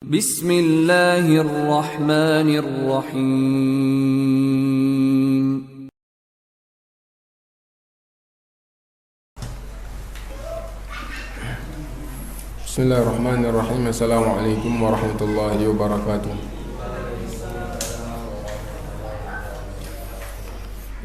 Bismillahirrahmanirrahim. Bismillahirrahmanirrahim. Assalamualaikum warahmatullahi wabarakatuh.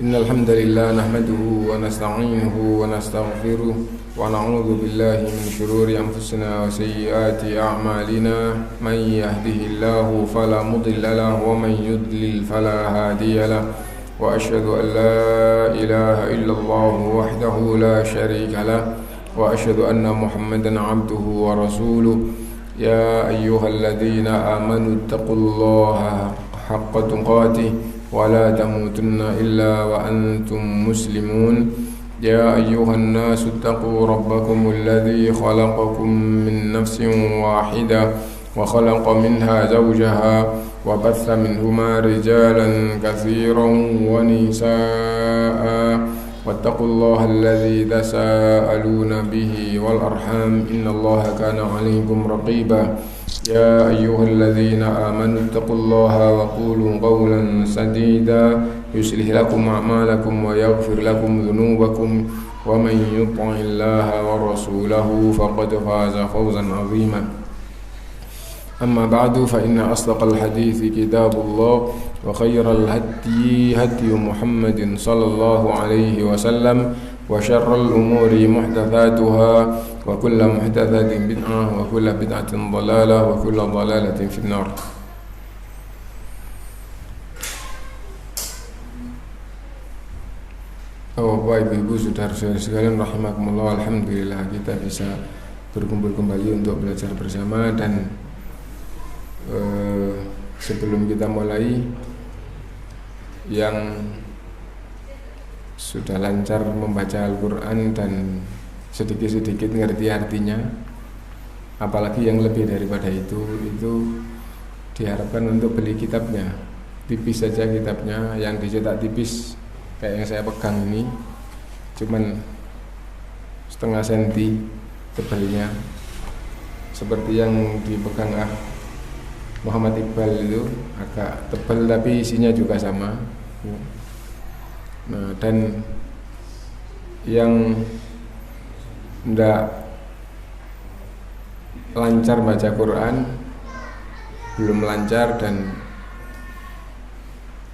Innal hamdalillah nahmaduhu wa nasta'inuhu wa nastaghfiruh wa na'udzu billahi min shururi anfusina wa sayyiati a'malina. Man yahdihillahu fala mudilla lahu wa man yudlil fala hadiya lahu. Wa asyhadu an la ilaha illallah wahdahu la syarika lahu wa asyhadu anna Muhammadan 'abduhu wa rasuluh. Ya ayyuhalladzina amanu taqullaha haqqa tuqatih wa la tamutunna illa wa antum muslimun. Ya ayyuhan nasu taqu rabbakumul ladzi khalaqakum min nafsin wahidah wa khalaqa minha zawjaha wa batha minhuma rijalan katsiran wa nisaa'a wattaqullaha alladzi tasaaluna bihi wal arham innallaha kana 'alaykum raqiba. Ya ayyuhalladzina amanu taqullaha wa qulu qawlan sadida yuslih lakum a'malakum wa yaghfir lakum dhunubakum wa man yuti'illaha wa rasulahu faqad faza fawzan 'azima. Amma ba'du fa inna asdaqal hadithi kitabullah wa khayral hadyi hadyu Muhammadin sallallahu alaihi wasallam wa syarrul umuri muhdatsatuha wa kullu muhdatsatin bid'ah wa kullu bid'atin dhalalah wa kullu dhalalatin finnar. Bapak Ibu saudara-saudara sekalian rahimakumullah, alhamdulillah kita bisa berkumpul kembali untuk belajar bersama. Dan sebelum kita mulai, yang sudah lancar membaca Al-Quran dan sedikit-sedikit ngerti artinya, apalagi yang lebih daripada itu diharapkan untuk beli kitabnya. Tipis saja kitabnya, yang dicetak tipis kayak yang saya pegang ini, cuman setengah senti tebalnya, seperti yang dipegang Muhammad Iqbal itu agak tebal tapi isinya juga sama. Nah, dan yang tidak lancar baca Quran, belum lancar dan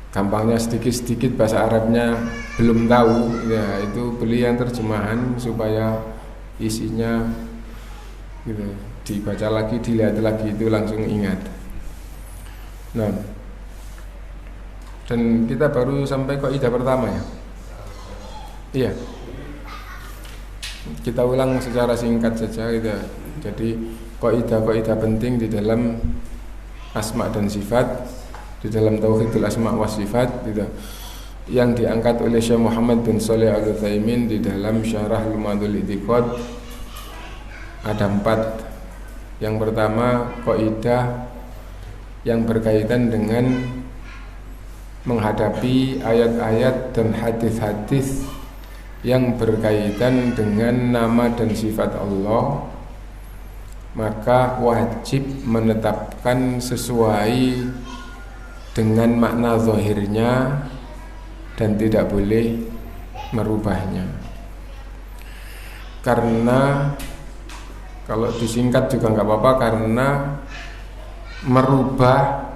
gampangnya sedikit-sedikit bahasa Arabnya belum tahu, ya itu beli yang terjemahan supaya isinya gitu, dibaca lagi, dilihat lagi, itu langsung ingat. Nah, dan kita baru sampai kaidah pertama ya. Iya. Kita ulang secara singkat saja gitu. Jadi kaidah-kaidah penting di dalam asma dan sifat, di dalam tauhidul asma wa sifat gitu, yang diangkat oleh Syekh Muhammad bin Shalih Al-Utsaimin di dalam Syarah Lumadul I'tiqad. Ada 4. Yang pertama, kaidah yang berkaitan dengan menghadapi ayat-ayat dan hadis-hadis yang berkaitan dengan nama dan sifat Allah, maka wajib menetapkan sesuai dengan makna zahirnya dan tidak boleh merubahnya. Karena kalau disingkat juga nggak apa-apa, karena merubah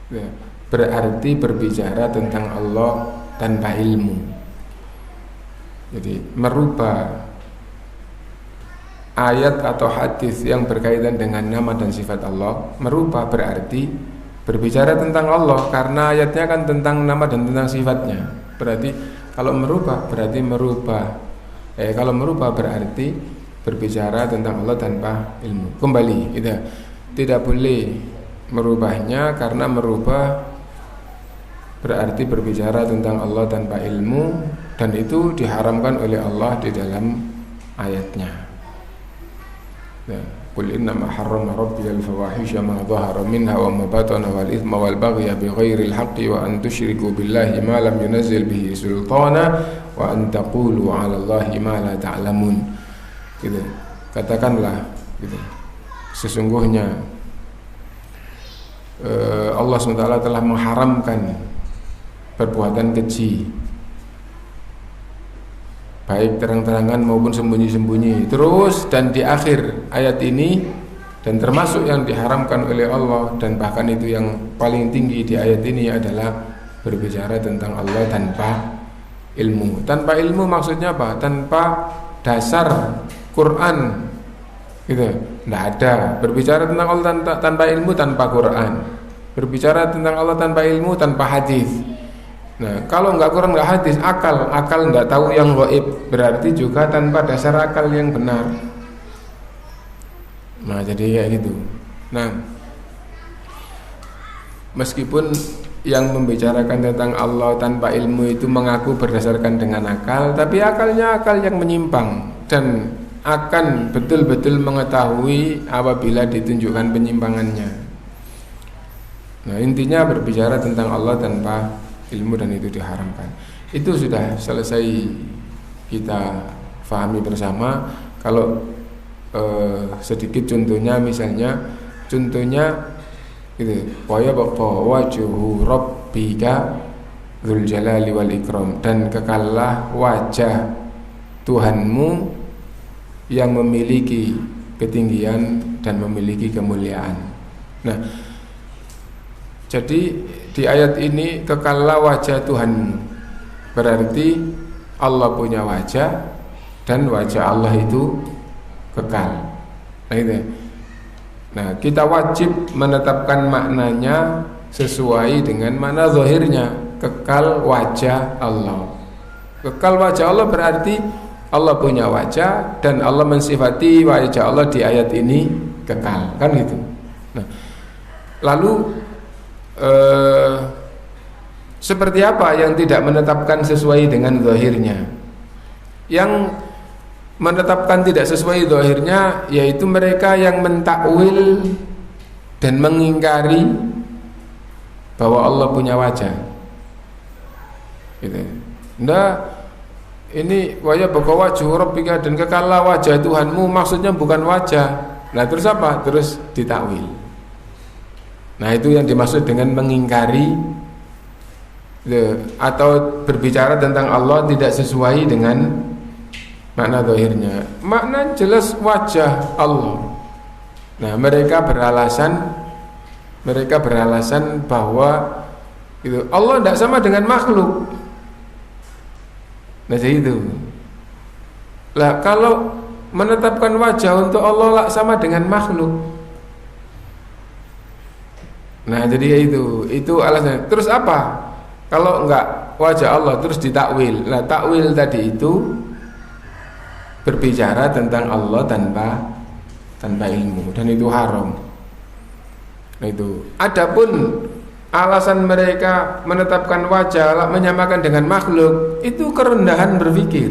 ya, berarti berbicara tentang Allah tanpa ilmu. Jadi merubah ayat atau hadis yang berkaitan dengan nama dan sifat Allah, merubah berarti berbicara tentang Allah, karena ayatnya kan tentang nama dan tentang sifatnya. Berarti kalau merubah berarti kalau merubah berarti berbicara tentang Allah tanpa ilmu. Kembali gitu. Tidak boleh merubahnya, karena merubah berarti berbicara tentang Allah tanpa ilmu, dan itu diharamkan oleh Allah di dalam ayatnya. Qul innama harrama rabbiyal fawahisha ma dhahara minha wa ma batana wal ithma wal baghya bighairil haqqi wa an tusyriku billahi ma lam yunzil bihi sultana wa an taqulu 'ala Allahi ma la ta'lamun. Gitu. Katakanlah gitu. Sesungguhnya Allah SWT telah mengharamkan perbuatan keji, baik terang-terangan maupun sembunyi-sembunyi. Terus dan di akhir ayat ini, dan termasuk yang diharamkan oleh Allah, dan bahkan itu yang paling tinggi di ayat ini adalah berbicara tentang Allah tanpa ilmu. Tanpa ilmu maksudnya apa? Tanpa dasar Quran gitu. Tidak ada. Berbicara tentang Allah tanpa ilmu, tanpa Quran. Berbicara tentang Allah tanpa ilmu, tanpa hadis. Nah, kalau nggak Quran nggak hadis, akal nggak tahu yang gaib, berarti juga tanpa dasar akal yang benar. Nah, jadi kayak gitu. Nah, meskipun yang membicarakan tentang Allah tanpa ilmu itu mengaku berdasarkan dengan akal, tapi akalnya akal yang menyimpang, dan akan betul-betul mengetahui apabila ditunjukkan penyimpangannya. Nah, intinya berbicara tentang Allah tanpa ilmu, dan itu diharamkan. Itu sudah selesai kita fahami bersama. Kalau sedikit contohnya, misalnya contohnya gitu, wajhu rabbika dzul jalali wal ikram, dan kekallah wajah Tuhanmu yang memiliki ketinggian dan memiliki kemuliaan. Nah, jadi di ayat ini kekallah wajah Tuhanmu, berarti Allah punya wajah dan wajah Allah itu kekal. Nah, itu. Nah, kita wajib menetapkan maknanya sesuai dengan makna zahirnya, kekal wajah Allah. Kekal wajah Allah berarti Allah punya wajah, dan Allah mensifati wajah Allah di ayat ini kekal, kan gitu. Nah, lalu seperti apa yang tidak menetapkan sesuai dengan zahirnya? Yang menetapkan tidak sesuai zahirnya yaitu mereka yang mentakwil dan mengingkari bahwa Allah punya wajah. Gitu. Nah, ini wajah wajhu rabbika, dan kekallah wajah Tuhanmu, maksudnya bukan wajah. Nah, terus apa? Terus ditakwil. Nah, itu yang dimaksud dengan mengingkari atau berbicara tentang Allah tidak sesuai dengan makna zahirnya. Makna jelas wajah Allah. Nah, mereka beralasan bahwa itu Allah tidak sama dengan makhluk. Nah, jadi itu. Lah, kalau menetapkan wajah untuk Allah sama dengan makhluk. Nah, jadi itu alasannya. Terus apa? Kalau enggak wajah Allah terus ditakwil. Nah, takwil tadi itu berbicara tentang Allah tanpa ilmu, dan itu haram. Nah, itu. Adapun alasan mereka menetapkan wajah menyamakan dengan makhluk, itu kerendahan berpikir.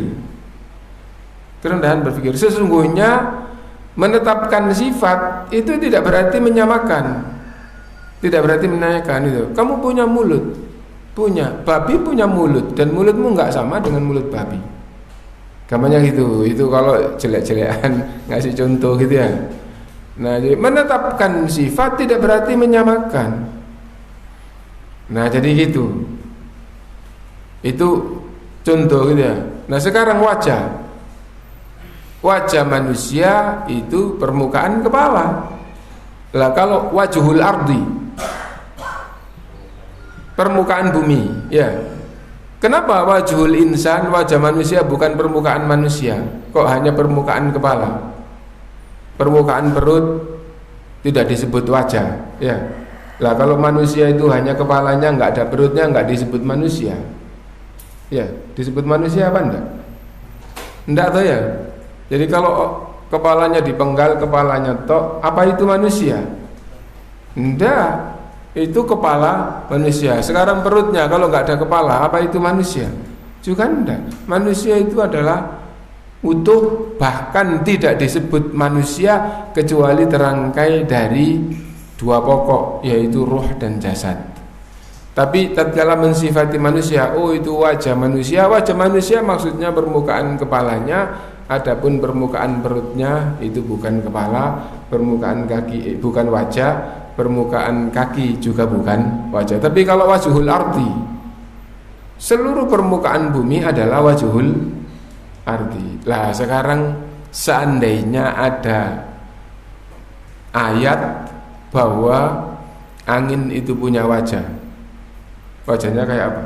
Kerendahan berpikir. Sesungguhnya menetapkan sifat itu tidak berarti menyamakan. Tidak berarti menyamakan itu. Kamu punya mulut, babi punya mulut, dan mulutmu enggak sama dengan mulut babi. Gampangnya gitu. Itu kalau jelek-jelekan ngasih contoh gitu ya. Nah, jadi menetapkan sifat tidak berarti menyamakan. Nah, jadi gitu. Itu contoh gitu ya. Nah, sekarang wajah manusia itu permukaan kepala. Lah, kalau wajhul ardi, permukaan bumi, ya. Kenapa wajhul insan, wajah manusia bukan permukaan manusia? Kok hanya permukaan kepala? Permukaan perut tidak disebut wajah, ya. Lah, kalau manusia itu hanya kepalanya, nggak ada perutnya, nggak disebut manusia. Ya, disebut manusia apa enggak? Enggak tahu ya. Jadi kalau kepalanya dipenggal, kepalanya tok, apa itu manusia? Enggak, itu kepala manusia. Sekarang perutnya kalau nggak ada kepala, apa itu manusia? Juga enggak. Manusia itu adalah utuh, bahkan tidak disebut manusia kecuali terangkai dari dua pokok, yaitu ruh dan jasad. Tapi tatkala mensifati manusia, oh itu wajah manusia maksudnya permukaan kepalanya. Adapun permukaan perutnya itu bukan kepala, permukaan kaki bukan wajah, permukaan kaki juga bukan wajah. Tapi kalau wajhul ardi, seluruh permukaan bumi adalah wajhul ardi. Lah sekarang seandainya ada ayat bahwa angin itu punya wajah, wajahnya kayak apa?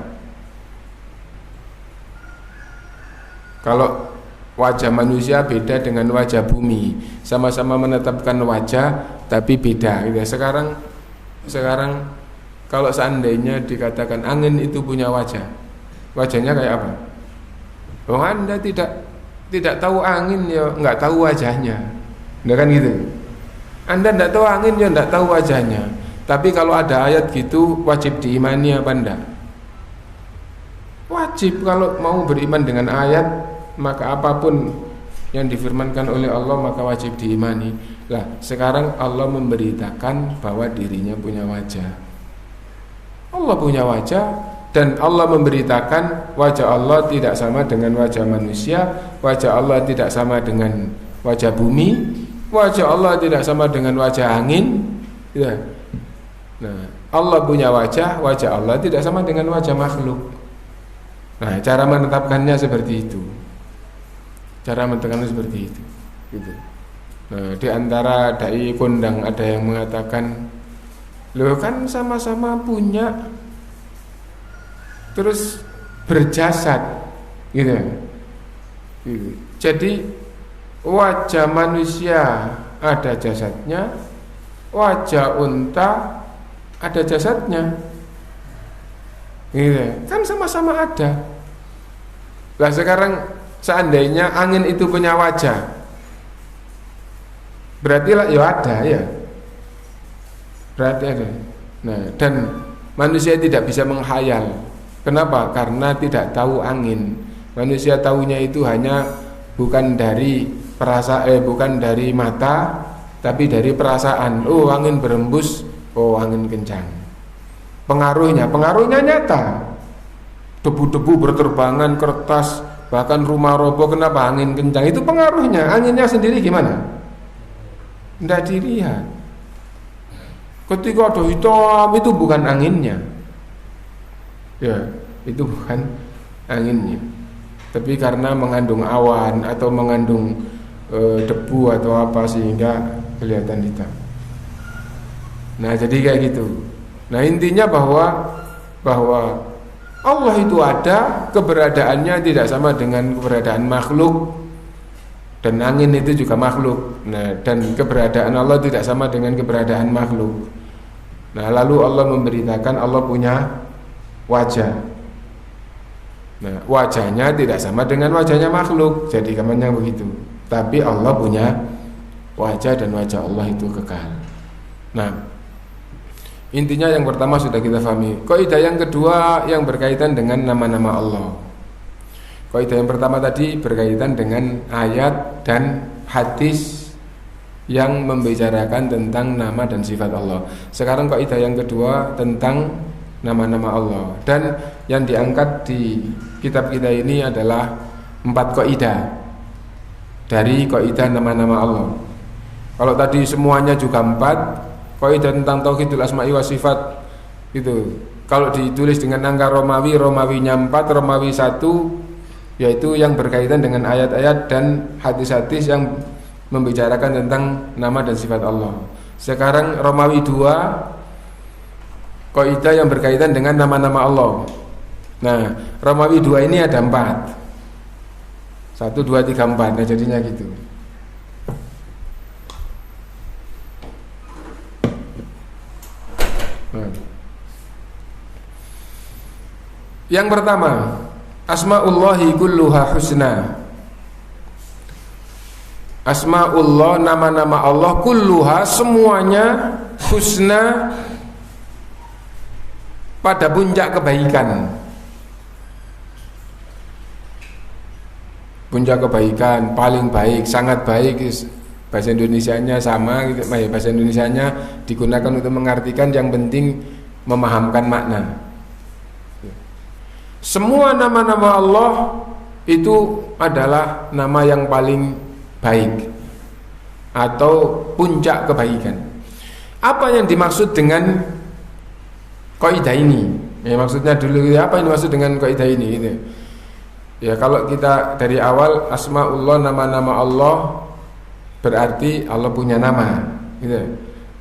Kalau wajah manusia beda dengan wajah bumi, sama-sama menetapkan wajah tapi beda gitu. Sekarang kalau seandainya dikatakan angin itu punya wajah, wajahnya kayak apa? Oh, Anda tidak tahu angin ya nggak tahu wajahnya, nah kan gitu. Anda tidak tahu angin ya tidak tahu wajahnya. Tapi kalau ada ayat gitu wajib diimani apa enggak? Wajib. Kalau mau beriman dengan ayat, maka apapun yang difirmankan oleh Allah maka wajib diimani. Lah sekarang Allah memberitakan bahwa dirinya punya wajah. Allah punya wajah, dan Allah memberitakan wajah Allah tidak sama dengan wajah manusia, wajah Allah tidak sama dengan wajah bumi, wajah Allah tidak sama dengan wajah angin ya. Nah, Allah punya wajah, wajah Allah tidak sama dengan wajah makhluk. Nah, cara menetapkannya seperti itu. Cara menetapkannya seperti itu gitu. Nah, di antara dai kondang ada yang mengatakan, loh kan sama-sama punya terus berjasad gitu. Jadi wajah manusia ada jasadnya, wajah unta ada jasadnya gitu. Kan sama-sama ada. Lah sekarang seandainya angin itu punya wajah, berarti lah ya ada ya. Berarti ada. Nah, dan manusia tidak bisa menghayal. Kenapa? Karena tidak tahu angin. Manusia tahunya itu hanya bukan dari bukan dari mata, tapi dari perasaan. Oh, angin berembus, oh angin kencang. Pengaruhnya nyata. Debu-debu berterbangan, kertas, bahkan rumah roboh, kenapa? Angin kencang. Itu pengaruhnya. Anginnya sendiri gimana? Tidak dilihat. Ketika ada hitam, itu bukan anginnya. Ya, itu bukan anginnya. Tapi karena mengandung awan atau mengandung debu atau apa sehingga kelihatan hitam. Nah, jadi kayak gitu. Nah, intinya bahwa Allah itu ada, keberadaannya tidak sama dengan keberadaan makhluk, dan angin itu juga makhluk. Nah, dan keberadaan Allah tidak sama dengan keberadaan makhluk. Nah, lalu Allah memberitakan Allah punya wajah. Nah, wajahnya tidak sama dengan wajahnya makhluk. Jadi kamarnya begitu. Tapi Allah punya wajah, dan wajah Allah itu kekal. Nah, intinya yang pertama sudah kita pahami. Kaidah yang kedua yang berkaitan dengan nama-nama Allah. Kaidah yang pertama tadi berkaitan dengan ayat dan hadis yang membicarakan tentang nama dan sifat Allah. Sekarang kaidah yang kedua tentang nama-nama Allah. Dan yang diangkat di kitab kita ini adalah 4 kaidah dari kaidah nama-nama Allah. Kalau tadi semuanya juga 4 kaidah tentang tauhidul asma'i wa sifat itu. Kalau ditulis dengan angka Romawinya 4, Romawi 1, yaitu yang berkaitan dengan ayat-ayat dan hadis-hadis yang membicarakan tentang nama dan sifat Allah. Sekarang Romawi 2, kaidah yang berkaitan dengan nama-nama Allah. Nah, Romawi 2 ini ada 4. 1, 2, 3, 4. Nah, jadinya gitu. Yang pertama, asmaullahi kulluha husna. Asmaullah, nama-nama Allah, kulluha, semuanya, husna, pada puncak kebaikan. Puncak kebaikan, paling baik, sangat baik. Bahasa Indonesianya sama, bahasa Indonesianya digunakan untuk mengartikan yang penting memahamkan makna. Semua nama-nama Allah itu adalah nama yang paling baik atau puncak kebaikan. Apa yang dimaksud dengan kaidah ini? Ya, maksudnya dulu apa yang dimaksud dengan kaidah ini gitu. Ya, kalau kita dari awal asmaullah, nama-nama Allah berarti Allah punya nama gitu.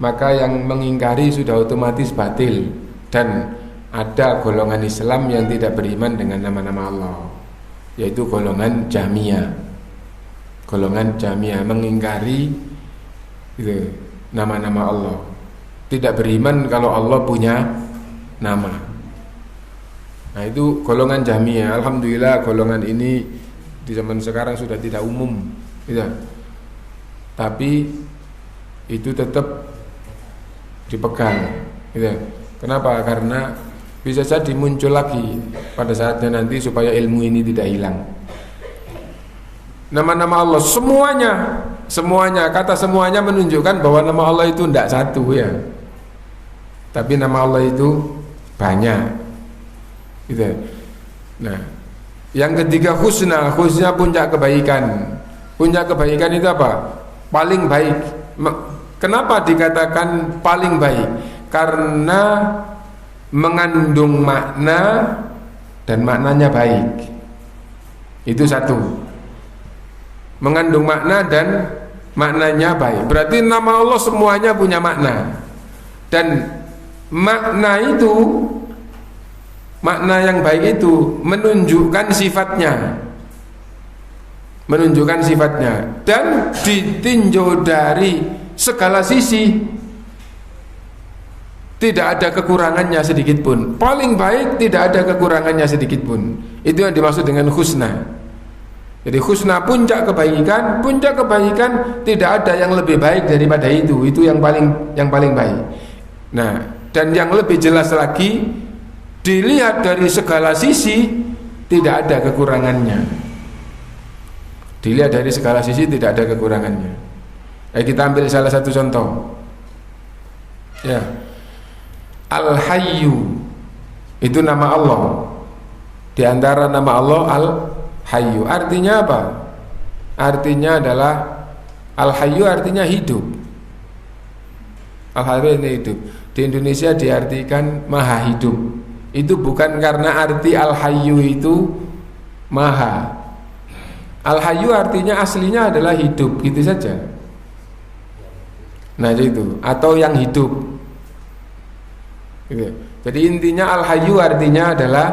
Maka yang mengingkari sudah otomatis batil, dan ada golongan Islam yang tidak beriman dengan nama-nama Allah, yaitu golongan Jahmiyah. Golongan Jahmiyah mengingkari gitu, nama-nama Allah, tidak beriman kalau Allah punya nama. Nah, itu golongan Jahmiyah. Alhamdulillah golongan ini di zaman sekarang sudah tidak umum gitu. Tapi itu tetap dipegang gitu. Kenapa? Karena bisa jadi muncul lagi pada saatnya nanti supaya ilmu ini tidak hilang. Nama-nama Allah semuanya kata semuanya menunjukkan bahwa nama Allah itu tidak satu ya. Tapi nama Allah itu banyak gitu. Nah, yang ketiga husna puncak kebaikan. Puncak kebaikan itu apa? Paling baik. Kenapa dikatakan paling baik? Karena mengandung makna dan maknanya baik. Itu satu. Mengandung makna dan maknanya baik. Berarti nama Allah semuanya punya makna. Dan makna itu, makna yang baik itu menunjukkan sifatnya. Menunjukkan sifatnya dan ditinjau dari segala sisi, tidak ada kekurangannya sedikit pun. Paling baik tidak ada kekurangannya sedikit pun. Itu yang dimaksud dengan husna. Jadi husna puncak kebaikan tidak ada yang lebih baik daripada itu. Itu yang paling baik. Nah, dan yang lebih jelas lagi, dilihat dari segala sisi tidak ada kekurangannya. Dilihat dari segala sisi tidak ada kekurangannya. Kita ambil salah satu contoh. Ya. Al-Hayyu itu nama Allah. Di antara nama Allah Al-Hayyu. Artinya apa? Artinya adalah Al-Hayyu artinya hidup. Al-Hayyu artinya hidup. Di Indonesia diartikan maha hidup. Itu bukan karena arti Al-Hayyu itu maha. Al-Hayyu artinya aslinya adalah hidup, gitu saja. Nah itu, atau yang hidup gitu. Jadi intinya Al-Hayyu artinya adalah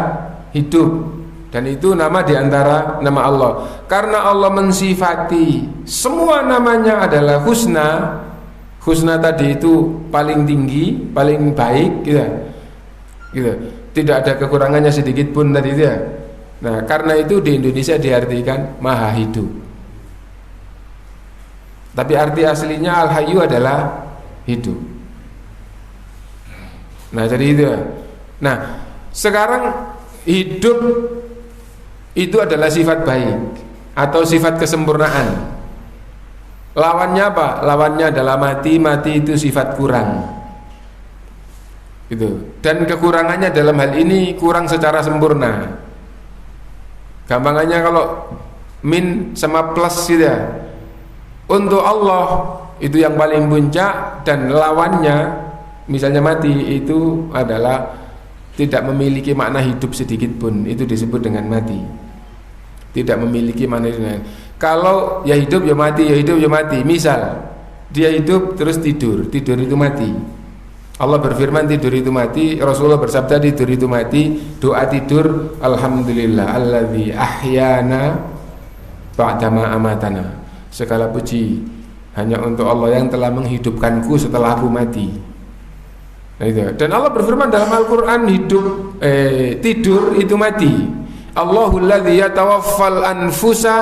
hidup. Dan itu nama diantara nama Allah. Karena Allah mensifati semua namanya adalah husna. Husna tadi itu paling tinggi, paling baik gitu. Tidak ada kekurangannya sedikit pun tadi itu ya. Nah karena itu di Indonesia diartikan maha hidup. Tapi arti aslinya Al-Hayyu adalah hidup. Nah jadi itu ya. Nah sekarang hidup itu adalah sifat baik atau sifat kesempurnaan. Lawannya apa? Lawannya adalah mati. Mati itu sifat kurang gitu. Dan kekurangannya dalam hal ini kurang secara sempurna. Gampangannya kalau min sama plus gitu ya. Untuk Allah itu yang paling puncak, dan lawannya misalnya mati itu adalah tidak memiliki makna hidup sedikit pun. Itu disebut dengan mati. Tidak memiliki makna hidup. Kalau ya hidup ya mati, ya hidup ya mati. Misal dia hidup terus tidur, tidur itu mati. Allah berfirman tidur itu mati. Rasulullah bersabda tidur itu mati. Doa tidur, alhamdulillah alladzi ahyana ba'dama amatana. Segala puji hanya untuk Allah yang telah menghidupkanku setelah aku mati. Nah, itu. Dan Allah berfirman dalam Al-Quran tidur itu mati. Allahul ladzi yatawaffal anfusa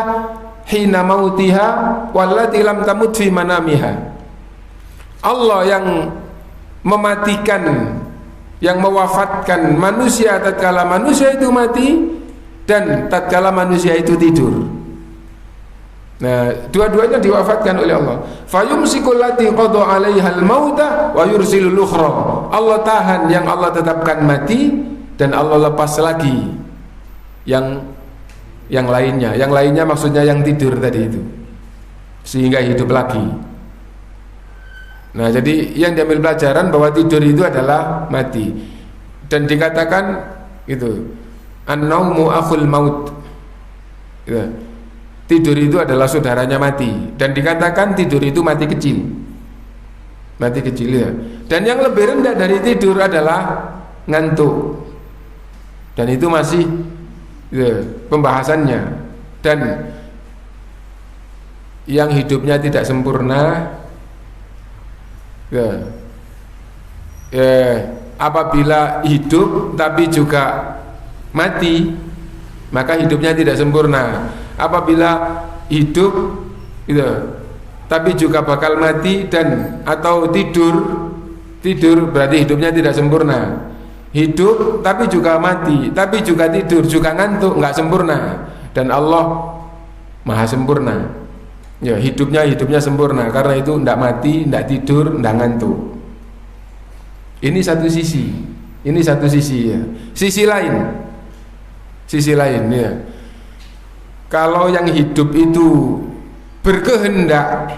hina mautiha wallati lam tamut fi manamiha. Allah yang mematikan, yang mewafatkan manusia tatkala manusia itu mati dan tatkala manusia itu tidur. Nah, dua-duanya diwafatkan oleh Allah. Fayumsikul lati qada 'alaihal mauta wa yursilul ukhra. Allah tahan yang Allah tetapkan mati, dan Allah lepas lagi yang lainnya. Yang lainnya maksudnya yang tidur tadi itu, sehingga hidup lagi. Nah, jadi yang diambil pelajaran bahwa tidur itu adalah mati. Dan dikatakan itu an-naumu akhul maut. Ya. Tidur itu adalah saudaranya mati. Dan dikatakan tidur itu mati kecil. Mati kecil ya. Dan yang lebih rendah dari tidur adalah ngantuk. Dan itu masih ya, pembahasannya. Dan yang hidupnya tidak sempurna ya, apabila hidup tapi juga mati, maka hidupnya tidak sempurna. Apabila hidup gitu, tapi juga bakal mati dan atau tidur berarti hidupnya tidak sempurna. Hidup tapi juga mati, tapi juga tidur, juga ngantuk, nggak sempurna. Dan Allah maha sempurna. Ya, hidupnya sempurna karena itu ndak mati, ndak tidur, ndak ngantuk. Ini satu sisi. Ini satu sisi ya. Sisi lain ya. Kalau yang hidup itu berkehendak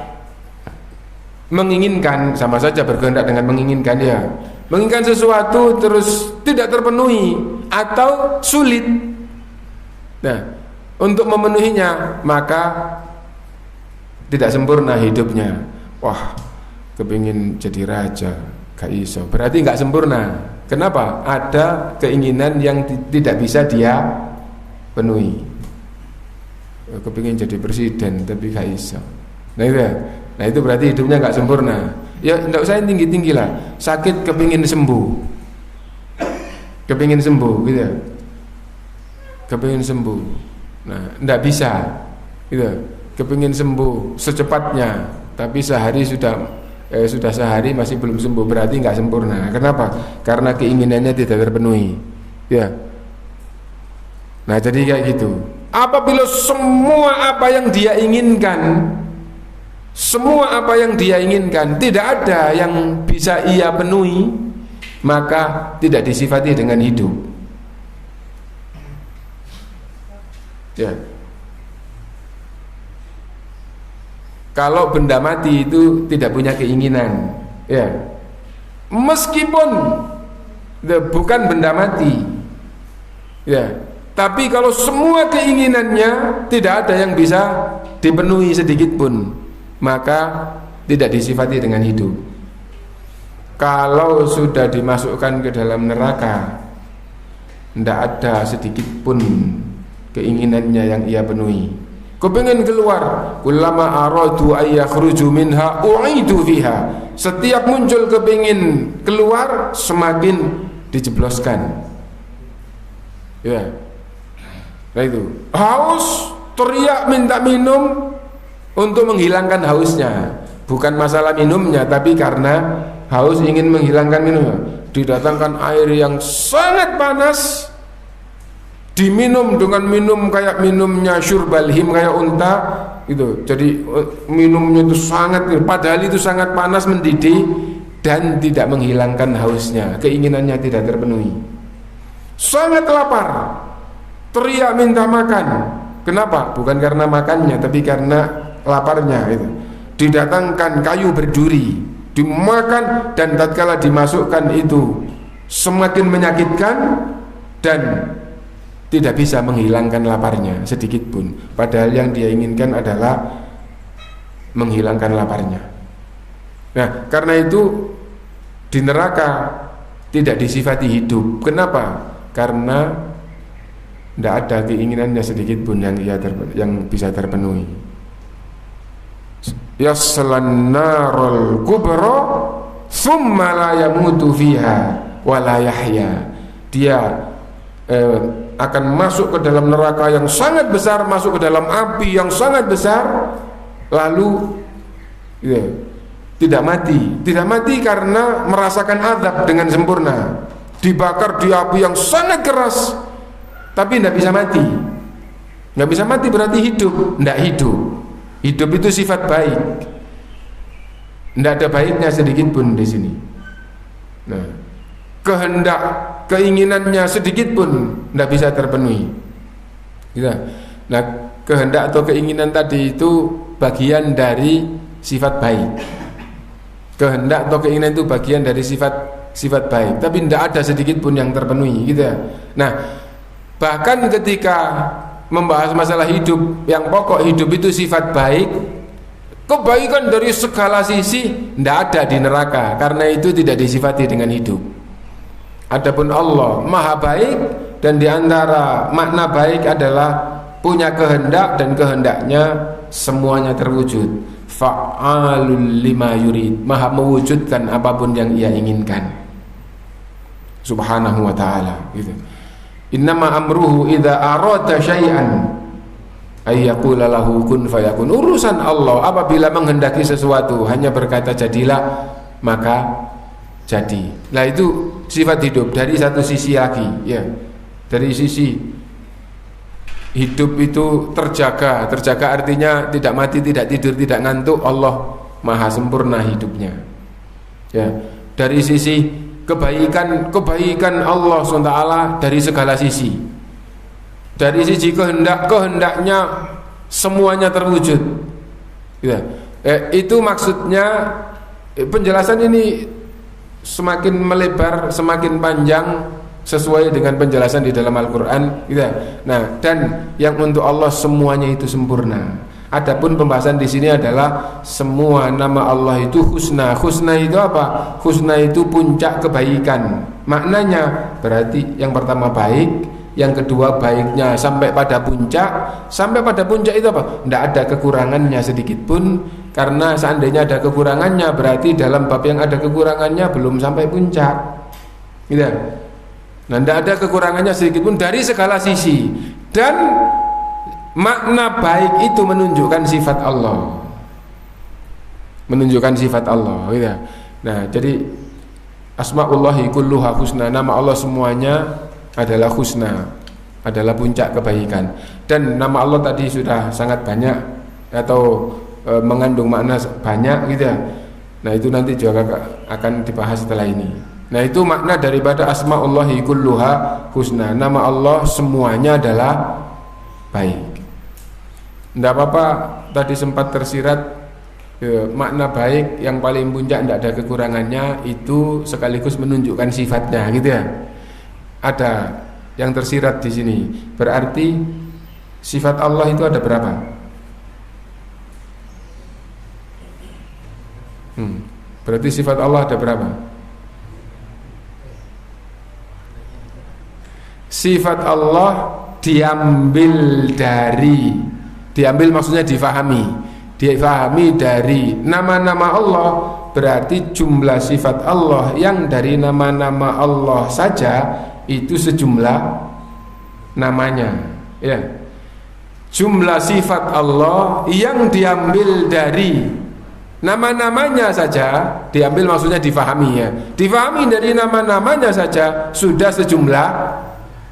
menginginkan, sama saja berkehendak dengan menginginkan ya. Menginginkan sesuatu terus tidak terpenuhi atau sulit. Nah, untuk memenuhinya maka tidak sempurna hidupnya. Wah, kepingin jadi raja, gak iso. Berarti gak sempurna. Kenapa? Ada keinginan yang tidak bisa dia penuhi. Kepingin jadi presiden tapi gak iso. Nah itu berarti hidupnya gak sempurna. Ya tidak usah tinggi-tinggi lah. Sakit kepingin sembuh. Kepingin sembuh gitu ya. Kepingin sembuh. Nah, tidak bisa gitu. Kepingin sembuh secepatnya, tapi sehari sudah sehari masih belum sembuh, berarti nggak sempurna. Kenapa? Karena keinginannya tidak terpenuhi. Ya. Nah, jadi kayak gitu. Apabila semua apa yang dia inginkan, tidak ada yang bisa ia penuhi, maka tidak disifati dengan hidup. Ya. Kalau benda mati itu tidak punya keinginan, ya, meskipun bukan benda mati, ya, tapi kalau semua keinginannya tidak ada yang bisa dipenuhi sedikit pun, maka tidak disifati dengan hidup. Kalau sudah dimasukkan ke dalam neraka, tidak ada sedikit pun keinginannya yang ia penuhi. Kepingin keluar, kullama aradu ayyakhruju minha u'idu fiha. Setiap muncul kepingin keluar, semakin dijebloskan. Ya. Nah itu. Haus, teriak minta minum untuk menghilangkan hausnya. Bukan masalah minumnya, tapi karena haus ingin menghilangkan minumnya. Didatangkan air yang sangat panas, diminum dengan minum kayak minumnya syurbal him, kayak unta itu. Jadi minumnya itu sangat, padahal itu sangat panas, mendidih dan tidak menghilangkan hausnya, keinginannya tidak terpenuhi. Sangat lapar, teriak minta makan. Kenapa? Bukan karena makannya, tapi karena laparnya itu. Didatangkan kayu berduri, dimakan, dan tatkala dimasukkan itu semakin menyakitkan dan tidak bisa menghilangkan laparnya sedikit pun. Padahal yang dia inginkan adalah menghilangkan laparnya. Nah, karena itu di neraka tidak disifati hidup. Kenapa? Karena tidak ada keinginannya sedikit pun yang bisa terpenuhi. Yaslan narul kubra thumma la yamutu fiha wa la yahya. Dia akan masuk ke dalam neraka yang sangat besar, masuk ke dalam api yang sangat besar, lalu ya, tidak mati karena merasakan azab dengan sempurna, dibakar di api yang sangat keras, tapi tidak bisa mati. Nggak bisa mati berarti hidup, tidak hidup. Hidup itu sifat baik, tidak ada baiknya sedikit pun di sini. Nah, kehendak, keinginannya sedikit pun tidak bisa terpenuhi. Nah, kehendak atau keinginan tadi itu bagian dari sifat baik. Kehendak atau keinginan itu bagian dari sifat baik, tapi tidak ada sedikit pun yang terpenuhi gitu ya. Nah, bahkan ketika membahas masalah hidup, yang pokok hidup itu sifat baik, kebaikan dari segala sisi tidak ada di neraka, karena itu tidak disifati dengan hidup. Adapun Allah maha baik, dan diantara makna baik adalah punya kehendak, dan kehendaknya semuanya terwujud. Fa'alul lima yurid, maha mewujudkan apapun yang ia inginkan, subhanahu wa ta'ala gitu. Innama amruhu idza arada syai'an ay yaqula lahu kun fayakun. Urusan Allah apabila menghendaki sesuatu hanya berkata jadilah, maka jadi. Nah, itu sifat hidup. Dari satu sisi lagi ya, dari sisi hidup itu terjaga artinya tidak mati, tidak tidur, tidak ngantuk. Allah maha sempurna hidupnya ya. Dari sisi kebaikan Allah SWT dari segala sisi. Dari sisi kehendaknya semuanya terwujud ya. Itu maksudnya. Penjelasan ini semakin melebar, semakin panjang sesuai dengan penjelasan di dalam Al-Quran gitu. Nah, dan yang untuk Allah semuanya itu sempurna. Adapun pembahasan di sini adalah semua nama Allah itu husna. Husna itu apa? Husna itu puncak kebaikan. Maknanya berarti yang pertama baik, yang kedua baiknya sampai pada puncak. Sampai pada puncak itu apa? Tidak ada kekurangannya sedikit pun. Karena seandainya ada kekurangannya, berarti dalam bab yang ada kekurangannya belum sampai puncak gitu. Nah, tidak ada kekurangannya sedikit pun dari segala sisi. Dan makna baik itu menunjukkan sifat Allah, menunjukkan sifat Allah gitu. Nah, jadi asma'ullahi kulluha husna, nama Allah semuanya adalah husna, adalah puncak kebaikan. Dan nama Allah tadi sudah sangat banyak atau mengandung makna banyak gitu ya. Nah, itu nanti juga akan dibahas setelah ini. Nah, itu makna daripada asma'ullahi kulluha husna. Nama Allah semuanya adalah baik. Tidak apa-apa tadi sempat tersirat makna baik yang paling puncak, tidak ada kekurangannya, itu sekaligus menunjukkan sifatnya gitu ya. Ada yang tersirat di sini. Berarti sifat Allah itu ada berapa? Berarti sifat Allah ada berapa? Sifat Allah diambil maksudnya difahami dari nama-nama Allah. Berarti jumlah sifat Allah yang dari nama-nama Allah saja itu sejumlah namanya ya. Jumlah sifat Allah yang diambil dari nama-namanya saja, diambil maksudnya difahami ya. Difahami dari nama-namanya saja sudah sejumlah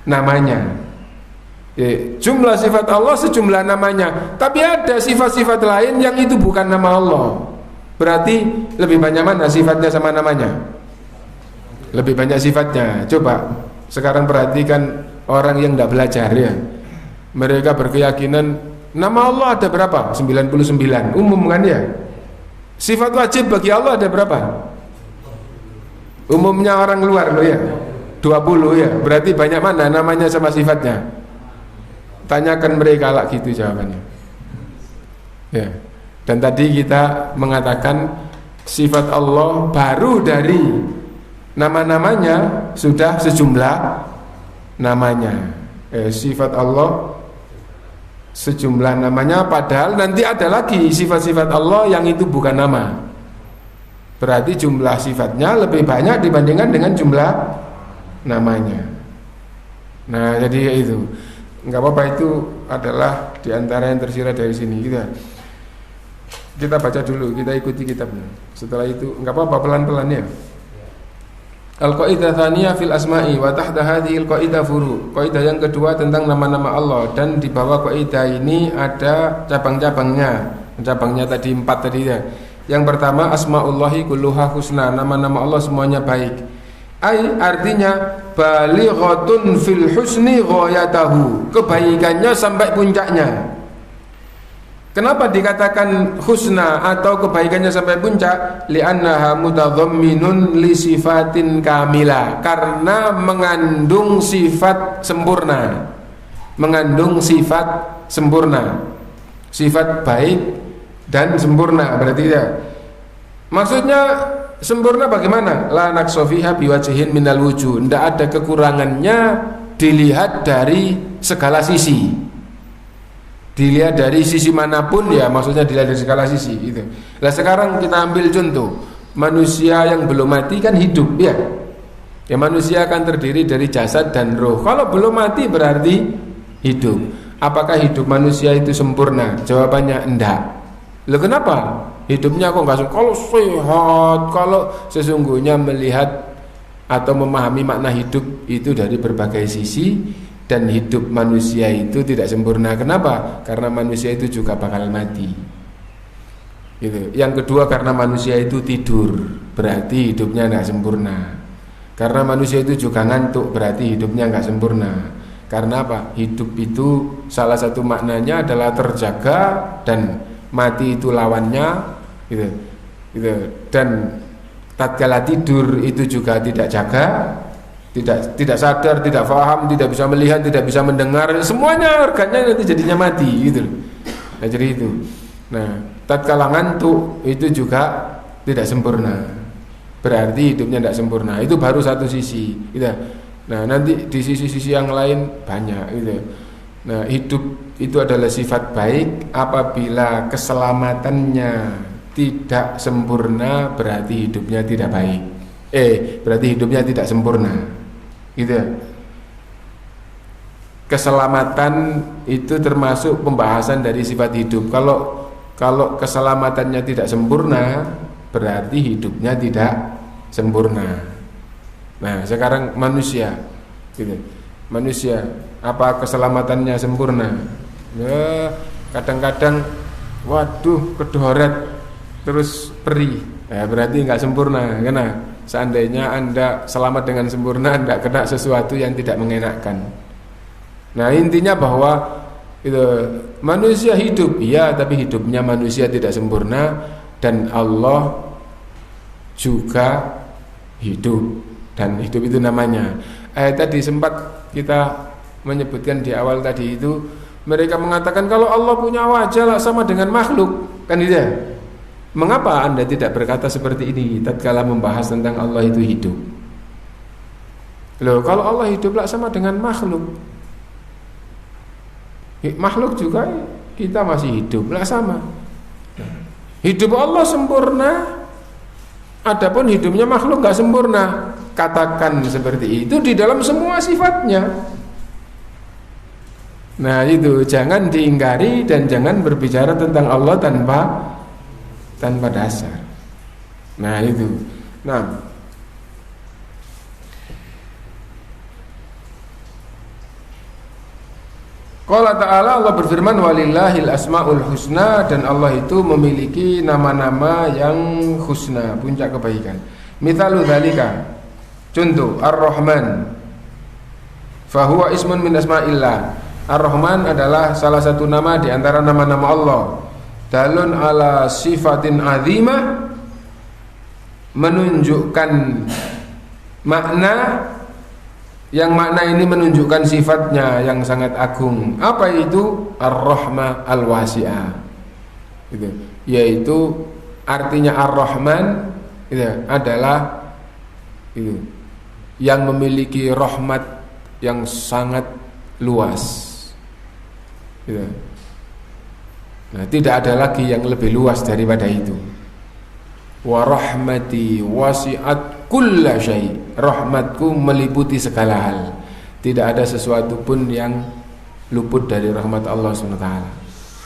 namanya. Jumlah sifat Allah sejumlah namanya. Tapi ada sifat-sifat lain yang itu bukan nama Allah. Berarti lebih banyak mana sifatnya sama namanya? Lebih banyak sifatnya. Coba sekarang perhatikan orang yang tidak belajar ya. Mereka berkeyakinan nama Allah ada berapa? 99. Umum kan ya. Sifat wajib bagi Allah ada berapa? Umumnya orang luar loh ya, 20 ya. Berarti banyak mana namanya sama sifatnya? Tanyakan mereka lah gitu jawabannya ya. Dan tadi kita mengatakan sifat Allah baru dari nama-namanya sudah sejumlah namanya. Sifat Allah sejumlah namanya, padahal nanti ada lagi sifat-sifat Allah yang itu bukan nama. Berarti jumlah sifatnya lebih banyak dibandingkan dengan jumlah namanya. Nah, jadi itu nggak apa-apa, itu adalah diantara yang tersirat dari sini. Kita baca dulu, kita ikuti kitabnya. Setelah itu nggak apa-apa, pelan-pelan ya. Al-Qaidah tsaniyah fil asma'i wa tahta hadhil qaidah furu. Qaidah yang kedua tentang nama-nama Allah, dan di bawah qaidah ini ada cabang-cabangnya. Cabangnya tadi 4 tadi ya. Yang pertama asma'ullahi kulluha husna, nama-nama Allah semuanya baik. Artinya balighatun fil husni ghayatahu, kebaikannya sampai puncaknya. Kenapa dikatakan husna atau kebaikannya sampai puncak? Li'annaha mutadhamminun li sifatin kamila, karena mengandung sifat sempurna. Mengandung sifat sempurna. Sifat baik dan sempurna, berarti ya. Maksudnya sempurna bagaimana? La naqsa fiha biwajhin minal wujuh. Tidak ada kekurangannya dilihat dari segala sisi. Dilihat dari sisi manapun ya, maksudnya dilihat dari segala sisi gitu. Nah sekarang kita ambil contoh manusia yang belum mati kan hidup ya. Ya manusia akan terdiri dari jasad dan roh. Kalau belum mati berarti hidup. Apakah hidup manusia itu sempurna? Jawabannya enggak. Loh kenapa? Hidupnya kok enggak? Kalau sehat, kalau sesungguhnya melihat atau memahami makna hidup itu dari berbagai sisi. Dan hidup manusia itu tidak sempurna. Kenapa? Karena manusia itu juga bakal mati gitu. Yang kedua, karena manusia itu tidur, berarti hidupnya tidak sempurna. Karena manusia itu juga ngantuk, berarti hidupnya nggak sempurna. Karena apa? Hidup itu salah satu maknanya adalah terjaga, dan mati itu lawannya gitu. Dan tatkala tidur itu juga tidak jaga, tidak sadar, tidak paham, tidak bisa melihat, tidak bisa mendengar, semuanya organnya nanti jadinya mati gitu. Nah jadi itu. Nah tatkala ngantuk itu juga tidak sempurna, berarti hidupnya tidak sempurna. Itu baru satu sisi gitu. Nah nanti di sisi-sisi yang lain banyak gitu. Nah hidup itu adalah sifat baik. Apabila keselamatannya tidak sempurna, berarti hidupnya tidak baik. Berarti hidupnya tidak sempurna gitu. Keselamatan itu termasuk pembahasan dari sifat hidup. Kalau keselamatannya tidak sempurna, berarti hidupnya tidak sempurna. Nah sekarang manusia gitu. Manusia apa keselamatannya sempurna? Ya, kadang-kadang waduh kedoret terus perih, berarti nggak sempurna. Karena seandainya Anda selamat dengan sempurna, Anda kena sesuatu yang tidak mengenakkan. Nah intinya bahwa itu, manusia hidup, iya, tapi hidupnya manusia tidak sempurna. Dan Allah juga hidup, dan hidup itu namanya. Tadi sempat kita menyebutkan di awal tadi itu, mereka mengatakan kalau Allah punya wajah lah sama dengan makhluk, kan gitu ya. Mengapa Anda tidak berkata seperti ini tatkala membahas tentang Allah itu hidup? Loh, kalau Allah hidup lah sama dengan makhluk. Makhluk juga kita masih hidup lah sama. Hidup Allah sempurna, adapun hidupnya makhluk enggak sempurna. Katakan seperti itu di dalam semua sifatnya. Nah, itu jangan diingkari dan jangan berbicara tentang Allah tanpa dasar. Nah itu. Nah Qala ta'ala, Allah berfirman walillahil asmaul husna, dan Allah itu memiliki nama-nama yang husna, puncak kebaikan. Mithalu dzalika, contoh Ar-Rahman, fahuwa ismun min asma'illah. Ar-Rahman adalah salah satu nama di antara nama-nama Allah. Dalun ala sifatin azimah, menunjukkan makna yang makna ini menunjukkan sifatnya yang sangat agung. Apa itu? Ar-Rahmah al-Wasi'ah gitu. Yaitu artinya Ar-Rahman gitu, adalah gitu, yang memiliki rahmat yang sangat luas gitu. Nah, tidak ada lagi yang lebih luas daripada itu. Wa rahmati wasi'at kulla syai'. Rahmatku meliputi segala hal. Tidak ada sesuatu pun yang luput dari rahmat Allah SWT.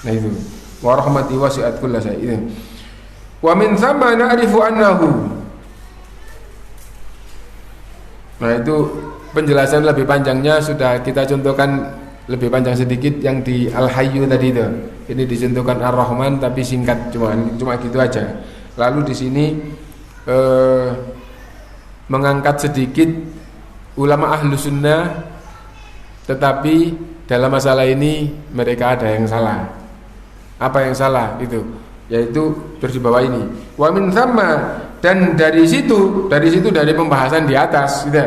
Nah itu. Wa rahmati wasi'at kulla syai'. Wa min thamma na'rifu annahu. Nah itu penjelasan lebih panjangnya sudah kita contohkan, lebih panjang sedikit yang di Al-Hayyu tadi itu. Ini dicontohkan Ar-Rahman tapi singkat, cuma gitu aja. Lalu di sini mengangkat sedikit ulama ahlu sunnah, tetapi dalam masalah ini mereka ada yang salah. apa yang salah itu, yaitu terus di bawah ini. Wa min thamma, dan dari situ dari pembahasan di atas gitu.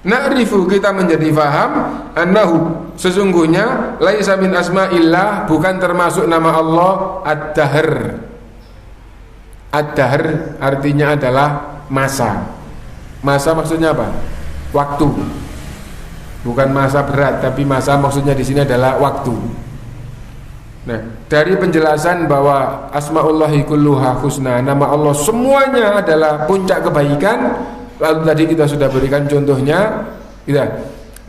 Na'rifu, kita menjadi faham, annahu, sesungguhnya laisa min asma'illah, bukan termasuk nama Allah ad-dahr. Ad-dahr artinya adalah masa. Masa maksudnya apa? Waktu. Bukan masa berat, tapi masa maksudnya di sini adalah waktu. Nah, dari penjelasan bahwa asmaullahi kulluha husna, nama Allah semuanya adalah puncak kebaikan. Lalu tadi kita sudah berikan contohnya, gitu.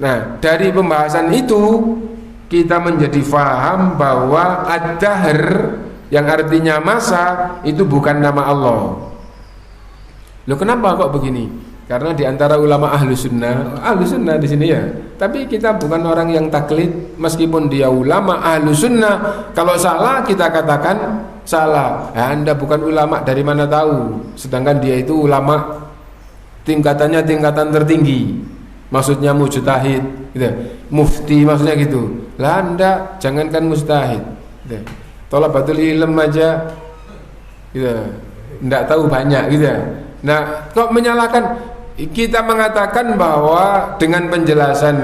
Nah, dari pembahasan itu kita menjadi faham bahwa ad-dahr yang artinya masa itu bukan nama Allah. Loh, kenapa kok begini? Karena di antara ulama ahlu sunnah di sini ya. Tapi kita bukan orang yang taklid, meskipun dia ulama ahlu sunnah. Kalau salah kita katakan salah. Anda bukan ulama, dari mana tahu? Sedangkan dia itu ulama tingkatannya tingkatan tertinggi. Maksudnya mujtahid, gitu. Mufti maksudnya gitu. Lah Anda jangankan mujtahid, gitu. Thalabatul ilm aja, gitu. Nggak tahu banyak, gitu. Nah, kok menyalahkan? Kita mengatakan bahwa dengan penjelasan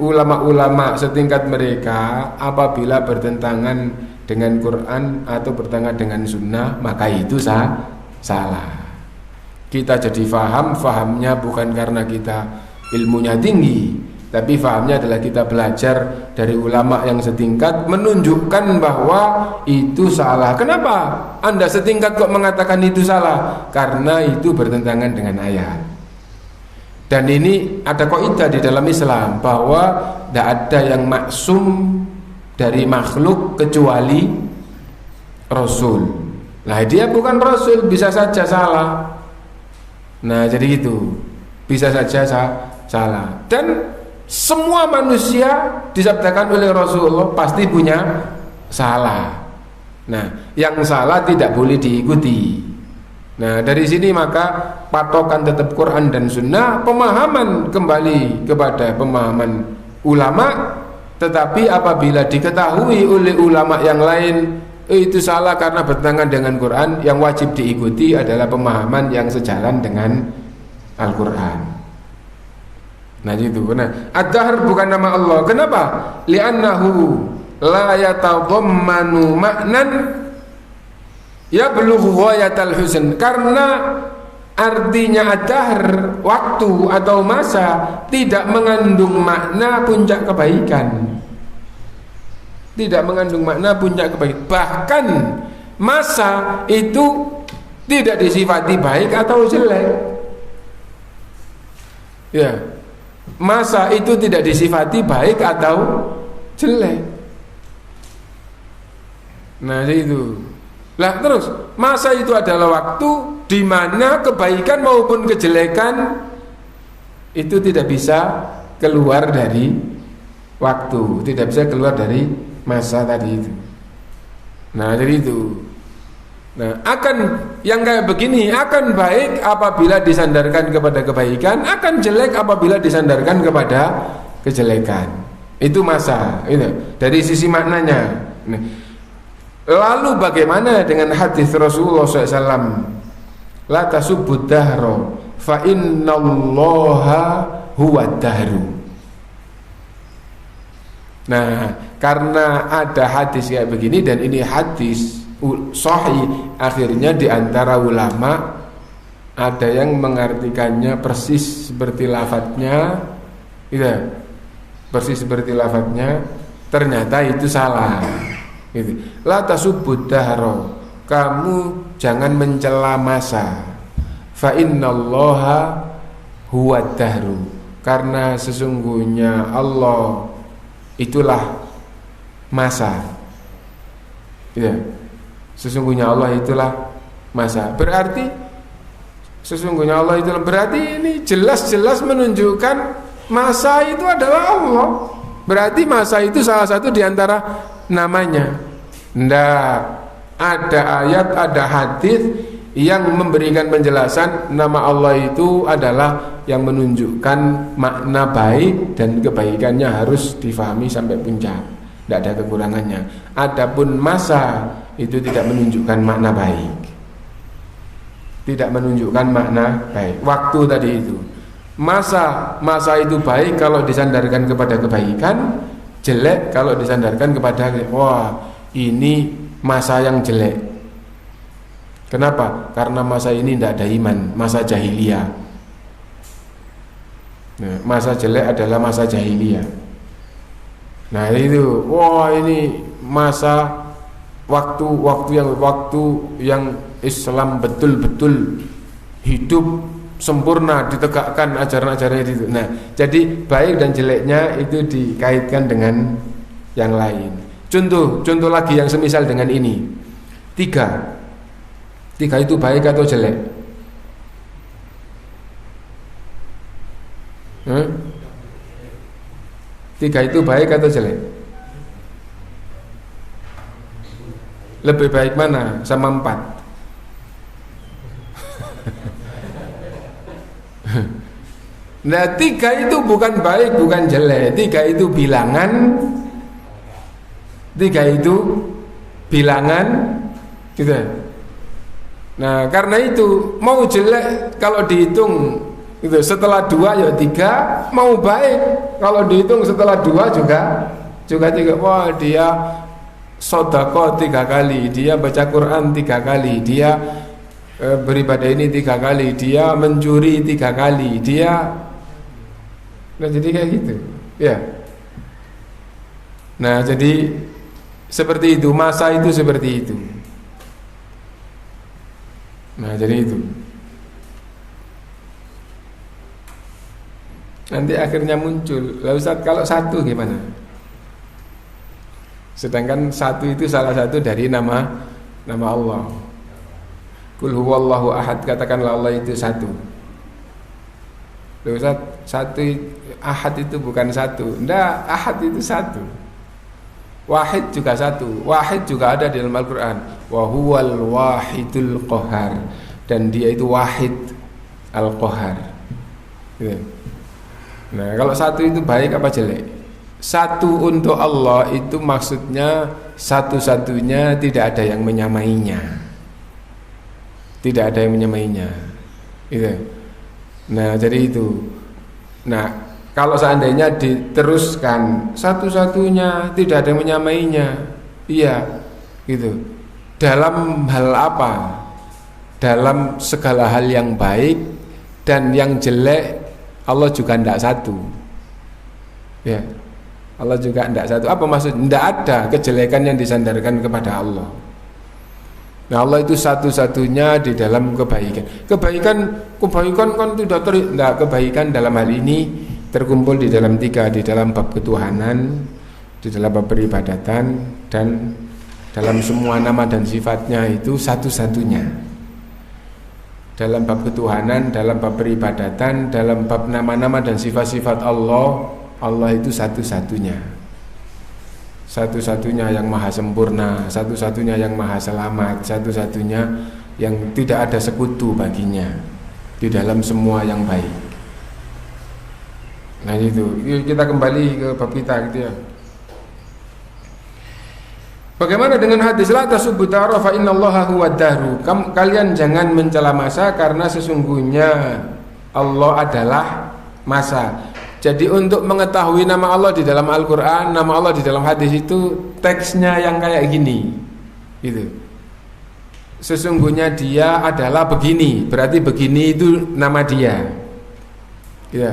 ulama-ulama setingkat mereka, apabila bertentangan dengan Quran atau bertentangan dengan sunnah, maka itu salah. Kita jadi fahamnya bukan karena kita ilmunya tinggi, tapi fahamnya adalah kita belajar dari ulama yang setingkat, menunjukkan bahwa itu salah. Kenapa Anda setingkat kok mengatakan itu salah? Karena itu bertentangan dengan ayat. Dan ini ada kaidah di dalam Islam bahwa tidak ada yang maksum dari makhluk kecuali Rasul. Nah, dia bukan Rasul, bisa saja salah. Nah, jadi itu bisa saja salah. Dan semua manusia disabdakan oleh Rasulullah pasti punya salah. Nah, yang salah tidak boleh diikuti. Nah, dari sini maka patokan tetap Quran dan Sunnah, pemahaman kembali kepada pemahaman ulama. Tetapi apabila diketahui oleh ulama yang lain itu salah karena bertentangan dengan Quran, yang wajib diikuti adalah pemahaman yang sejalan dengan Al-Quran. Nah, itu. Nah, ad-dahr bukan nama Allah. Kenapa? Li'annahu la yatadhammanu ma'nan yablughu ghayatal husn, karena artinya ad-dahr, waktu atau masa, tidak mengandung makna puncak kebaikan. Tidak mengandung makna puncak kebaikan. Bahkan masa itu tidak disifati baik atau jelek. Ya, masa itu tidak disifati baik atau jelek. Nah, itu. Lah terus, masa itu adalah waktu di mana kebaikan maupun kejelekan itu tidak bisa keluar dari waktu, tidak bisa keluar dari masa tadi itu. Nah, jadi itu. Nah, akan yang kayak begini akan baik apabila disandarkan kepada kebaikan, akan jelek apabila disandarkan kepada kejelekan. Itu masa, itu dari sisi maknanya. Nah, lalu bagaimana dengan hadis Rasulullah SAW? La tasubbud dahra fa innallaha huwad dahru. Nah, karena ada hadis kayak begini dan ini hadis sahih, akhirnya di antara ulama ada yang mengartikannya persis seperti lafadznya, gitu. Persis seperti lafadznya, ternyata itu salah. Gitu. La tasubbud dahra, kamu jangan mencela masa. Fa innallaha huwad dahru, karena sesungguhnya Allah itulah masa. Ya, sesungguhnya Allah itulah masa. Berarti sesungguhnya Allah itulah, berarti ini jelas-jelas menunjukkan masa itu adalah Allah. Berarti masa itu salah satu di antara namanya. Nggak ada ayat, ada hadis yang memberikan penjelasan nama Allah itu adalah yang menunjukkan makna baik dan kebaikannya harus difahami sampai puncak. tidak ada kekurangannya. Adapun masa itu tidak menunjukkan makna baik, tidak menunjukkan makna baik. Waktu tadi itu masa itu baik kalau disandarkan kepada kebaikan, jelek kalau disandarkan kepada wah ini masa yang jelek. Kenapa? Karena masa ini tidak ada iman, masa jahiliyah. Nah, masa jelek adalah masa jahiliyah. Nah itu, wah ini masa waktu yang Islam betul-betul hidup sempurna, ditegakkan ajaran-ajarannya itu. Nah, jadi baik dan jeleknya itu dikaitkan dengan yang lain. Contoh lagi yang semisal dengan ini. Tiga itu baik atau jelek? Tiga itu baik atau jelek? Lebih baik mana sama 4? Nah 3 itu bukan baik bukan jelek, 3 itu bilangan. 3 itu bilangan gitu. Nah karena itu mau jelek kalau dihitung itu setelah 2 ya 3, mau baik kalau dihitung setelah 2 juga 3. Wah dia sedekah 3 kali, dia baca Quran 3 kali, dia beribadah ini 3 kali, dia mencuri 3 kali, dia nah jadi kayak gitu ya. Nah jadi seperti itu, masa itu seperti itu. Nah jadi itu nanti akhirnya muncul, lah Ustaz kalau 1 gimana? Sedangkan 1 itu salah satu dari nama Allah. Qul huwallahu ahad, katakanlah Allah itu 1. Loh Ustaz, 1 ahad itu bukan 1. Enggak, ahad itu 1. Wahid juga 1. Wahid juga ada di dalam Al-Qur'an. Wa huwal wahidul qahar, dan dia itu wahid al-qahar. Gitu. Nah, kalau 1 itu baik apa jelek? 1 untuk Allah itu maksudnya satu-satunya, tidak ada yang menyamainya. Tidak ada yang menyamainya. Gitu. Nah, jadi itu. Nah, kalau seandainya diteruskan satu-satunya, tidak ada yang menyamainya. Iya, gitu. Dalam hal apa? Dalam segala hal yang baik dan yang jelek, Allah juga tidak 1. Ya. Allah juga tidak 1. Apa maksudnya? Tidak ada kejelekan yang disandarkan kepada Allah. Nah, Allah itu satu-satunya di dalam kebaikan. Kebaikan kan tidak tidak, kebaikan dalam hal ini terkumpul di dalam 3, di dalam bab ketuhanan, di dalam bab peribadatan, dan dalam semua nama dan sifatnya itu satu-satunya. Dalam bab ketuhanan, dalam bab peribadatan, dalam bab nama-nama dan sifat-sifat Allah, Allah itu satu-satunya. Satu-satunya yang maha sempurna, satu-satunya yang maha selamat, satu-satunya yang tidak ada sekutu baginya di dalam semua yang baik. Nah itu, kita kembali ke bab kita gitu ya. Bagaimana dengan hadis la tasubbu dahra fa innallaha huwad dahru? Kalian jangan mencela masa karena sesungguhnya Allah adalah masa. Jadi untuk mengetahui nama Allah di dalam Al-Quran, nama Allah di dalam hadis itu teksnya yang kayak gini gitu. Sesungguhnya dia adalah begini, berarti begini itu nama dia ya.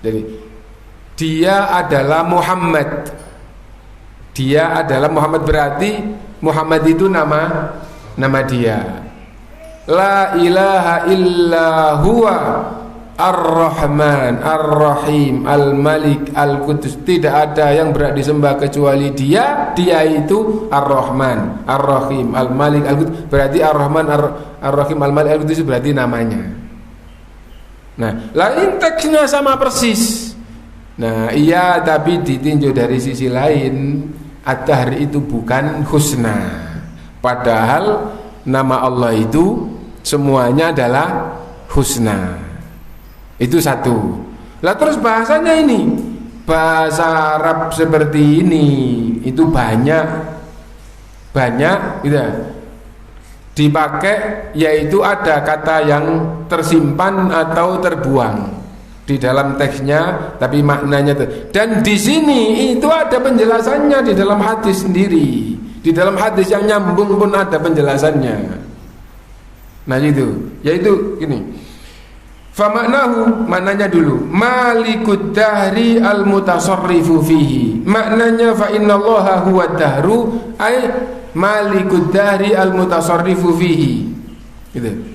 Jadi dia adalah Muhammad. Dia adalah Muhammad, berarti Muhammad itu nama dia. La ilaha illa huwa Ar-Rahman, Ar-Rahim, Al-Malik, Al-Qudus. Tidak ada yang berhak disembah kecuali dia. Dia itu Ar-Rahman, Ar-Rahim, Al-Malik, Al-Qudus. Berarti Ar-Rahman, Ar-Rahim, Al-Malik, Al-Qudus berarti namanya. Nah, lain teksnya sama persis. Nah, iya, tapi ditinjau dari sisi lain, Ad-Dahr itu bukan husna. Padahal nama Allah itu semuanya adalah husna. Itu 1. Lah terus bahasanya ini bahasa Arab seperti ini itu banyak gitu ya, dipakai, yaitu ada kata yang tersimpan atau terbuang di dalam teksnya, tapi maknanya dan di sini itu ada penjelasannya di dalam hadis sendiri, di dalam hadis yang nyambung pun ada penjelasannya. Nah itu, yaitu gini, famaknahu, maknanya dulu, malikud dahri al mutasarrifu fihi, maknanya fa innallaha huwa dahru ay malikud dahri al mutasarrifu fihi, gitu.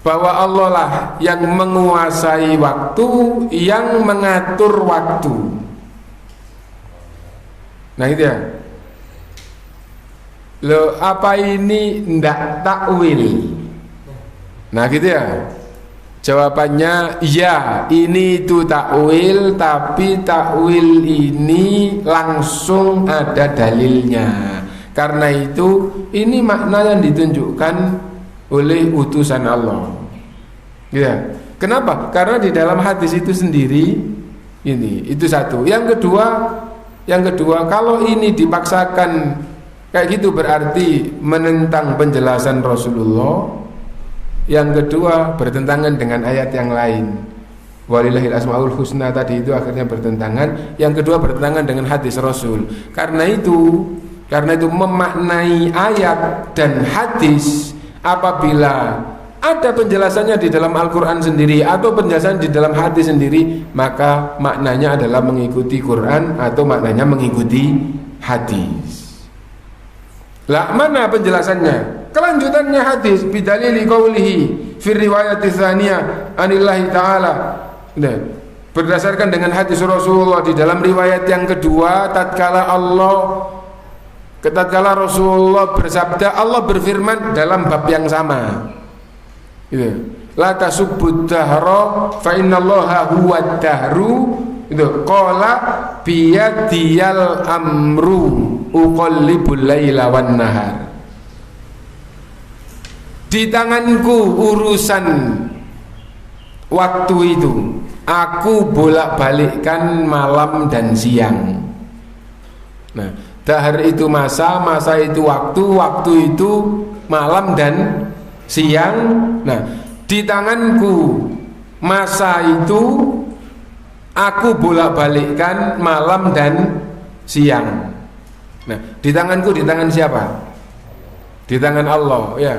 Bahwa Allah lah yang menguasai waktu, yang mengatur waktu. Nah itu ya. Loh, apa ini ndak takwil? Nah gitu ya. Jawabannya ya, ini itu takwil, tapi takwil ini langsung ada dalilnya. Karena itu ini makna yang ditunjukkan oleh utusan Allah. Ya. Kenapa? Karena di dalam hadis itu sendiri ini, itu satu. Yang kedua, kalau ini dipaksakan kayak gitu berarti menentang penjelasan Rasulullah. Yang kedua, bertentangan dengan ayat yang lain. Walillahil asmaul husna tadi itu akhirnya bertentangan. Yang kedua, bertentangan dengan hadis Rasul. Karena itu memaknai ayat dan hadis, apabila ada penjelasannya di dalam Al-Quran sendiri atau penjelasan di dalam hadis sendiri, maka maknanya adalah mengikuti Quran atau maknanya mengikuti hadis. Lah mana penjelasannya? Kelanjutannya hadis bidalili qaulihi fi riwayat tsaniyah anillahi ta'ala. Berdasarkan dengan hadis Rasulullah di dalam riwayat yang kedua, tatkala Rasulullah bersabda, Allah berfirman dalam bab yang sama. Gitu. La tasubbud dahra fa innallaha huwad dahru. Itu qala biyadiyal amru uqallibul laila wan nahar. Di tanganku urusan waktu itu, aku bolak-balikkan malam dan siang. Nah, dahar itu masa, masa itu waktu itu malam dan siang. Nah, di tanganku masa itu aku bolak-balikkan malam dan siang. Nah, di tanganku, di tangan siapa? Di tangan Allah, ya.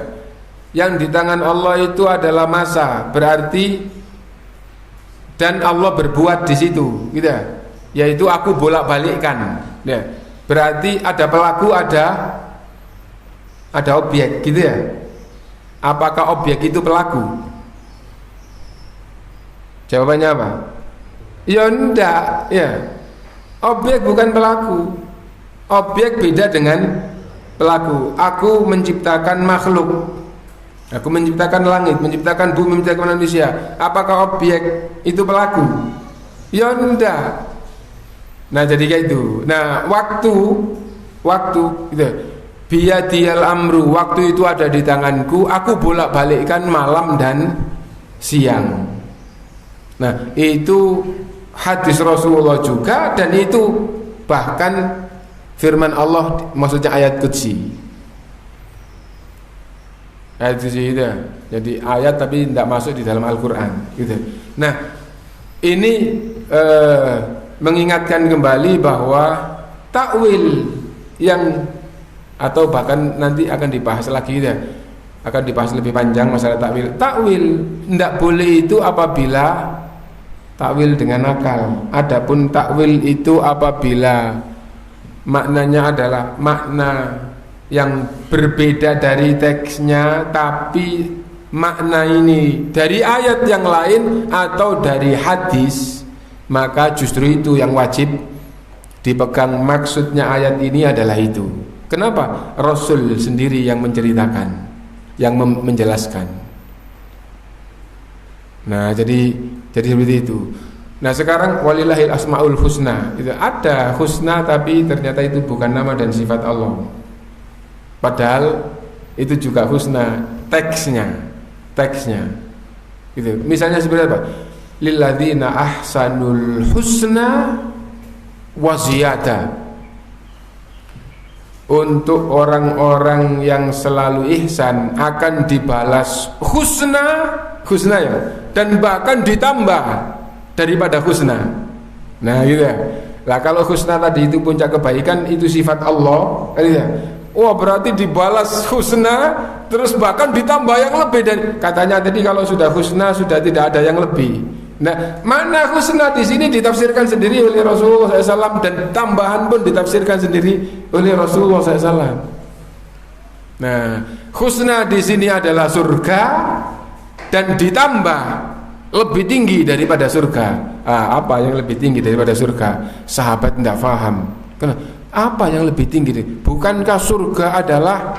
Yang di tangan Allah itu adalah masa, berarti dan Allah berbuat di situ, gitu ya. Yaitu aku bolak-balikkan. Ya. Berarti ada pelaku, ada objek, gitu ya. Apakah objek itu pelaku? Jawabannya apa? Ya enggak, ya. Objek bukan pelaku. Objek beda dengan pelaku. Aku menciptakan makhluk. Aku menciptakan langit, menciptakan bumi, menciptakan manusia. Apakah objek itu pelaku? Ya enggak. Nah jadi kayak itu. Nah waktu gitu. Biyadiyal amru, waktu itu ada di tanganku. Aku bolak-balikkan malam dan siang. Nah itu hadis Rasulullah juga, dan itu bahkan firman Allah, maksudnya ayat qudsi. Ayat qudsi itu, jadi ayat tapi tidak masuk di dalam Al-Quran gitu. Nah ini mengingatkan kembali bahwa takwil yang, atau bahkan nanti akan dibahas lagi ya, akan dibahas lebih panjang masalah takwil. Takwil tidak boleh itu apabila takwil dengan akal. Adapun takwil itu apabila maknanya adalah makna yang berbeda dari teksnya, tapi makna ini dari ayat yang lain atau dari hadis, maka justru itu yang wajib dipegang. Maksudnya ayat ini adalah itu. Kenapa? Rasul sendiri yang menceritakan, yang menjelaskan. Nah jadi seperti itu. Nah sekarang walillahil asmaul husna, itu ada husna tapi ternyata itu bukan nama dan sifat Allah, padahal itu juga husna teksnya gitu. Misalnya seperti apa? lilladzina ahsanul husna wa ziyadah. Untuk orang-orang yang selalu ihsan akan dibalas husna ya, dan bahkan ditambah daripada husna. Nah gitu ya. Lah kalau husna tadi itu puncak kebaikan, itu sifat Allah, gitu ya. Wah berarti dibalas husna terus bahkan ditambah yang lebih, dan katanya tadi kalau sudah husna sudah tidak ada yang lebih. Nah, mana husna di sini ditafsirkan sendiri oleh Rasulullah SAW, dan tambahan pun ditafsirkan sendiri oleh Rasulullah SAW. Nah, husna di sini adalah surga dan ditambah lebih tinggi daripada surga. Apa yang lebih tinggi daripada surga? Sahabat tidak paham. Kenapa? Apa yang lebih tinggi? Bukankah surga adalah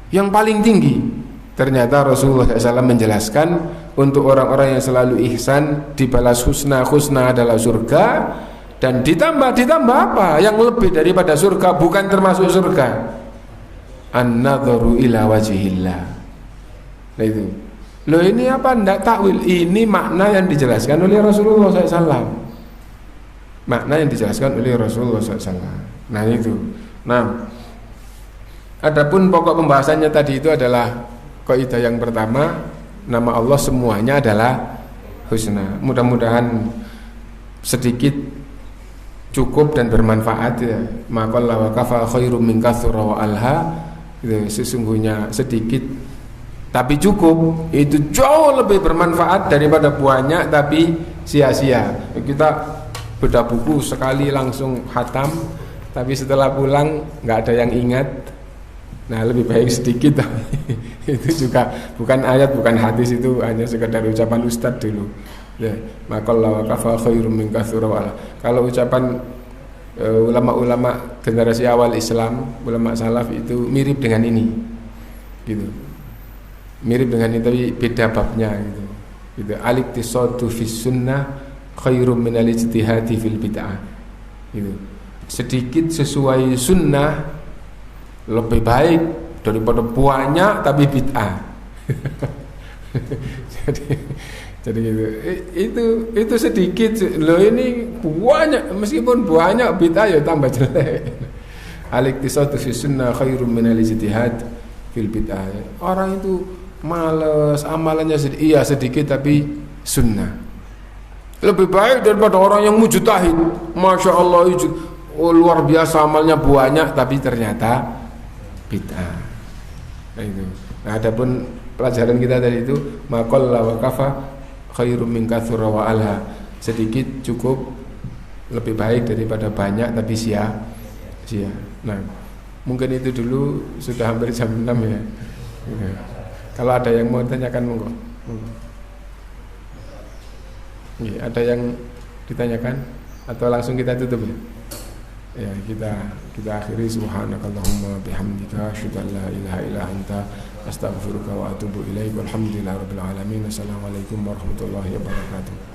yang paling tinggi? Ternyata Rasulullah SAW menjelaskan untuk orang-orang yang selalu ihsan dibalas husna. Husna adalah surga, dan ditambah apa? Yang lebih daripada surga, bukan termasuk surga. An-nadharu ila wajhillah. Nah itu. Loh ini apa? Ndak takwil. Ini makna yang dijelaskan oleh Rasulullah SAW. Makna yang dijelaskan oleh Rasulullah SAW. Nah itu. Nah, adapun pokok pembahasannya tadi itu adalah kaidah yang pertama, nama Allah semuanya adalah husna. Mudah-mudahan sedikit cukup dan bermanfaat ya. Maqalla wa kafa khairum min katsura wa alha. Sesungguhnya sedikit tapi cukup itu jauh lebih bermanfaat daripada banyak tapi sia-sia. Kita beda buku sekali langsung khatam, tapi setelah pulang nggak ada yang ingat. Nah lebih baik sedikit. Itu juga bukan ayat, bukan hadis, itu hanya sekedar ucapan ustadz dulu ya. Maqalla wa kafa khairum min katsura wa alha. Kalau ucapan ulama-ulama generasi awal Islam, ulama salaf itu mirip dengan ini gitu. Mirip dengan ini tapi beda babnya gitu. Gitu. Al-iktisadu fis sunnah khairum min al-ijtihadi fil bid'ah. Gitu. Sedikit sesuai sunnah lebih baik daripada banyak tapi bid'ah. jadi itu sedikit. Loh ini banyak, meskipun banyak bid'ah ya tambah jelek. Al-iktisadu fis sunnah khairum min al-ijtihad fil bid'ah. Orang itu malas, amalannya sedikit tapi sunnah. Lebih baik daripada orang yang mujtahid. Masya Allah, luar biasa amalnya banyak tapi ternyata bid'ah. Nah itu. Nah adapun pelajaran kita tadi itu maqalla wa kafa khairum min katsura wa alha. Sedikit cukup lebih baik daripada banyak tapi sia-sia. Nah, mungkin itu dulu, sudah hampir jam 6 ya. Kalau ada yang mau tanyakan monggo. Ada yang ditanyakan atau langsung kita tutup ya? Ya kita akhiri. Subhanakallahumma bihamdika asyhadu an la ilaha illa anta astaghfiruka wa atubu ilaik. Walhamdulillahirabbil alamin. Assalamualaikum warahmatullahi wabarakatuh.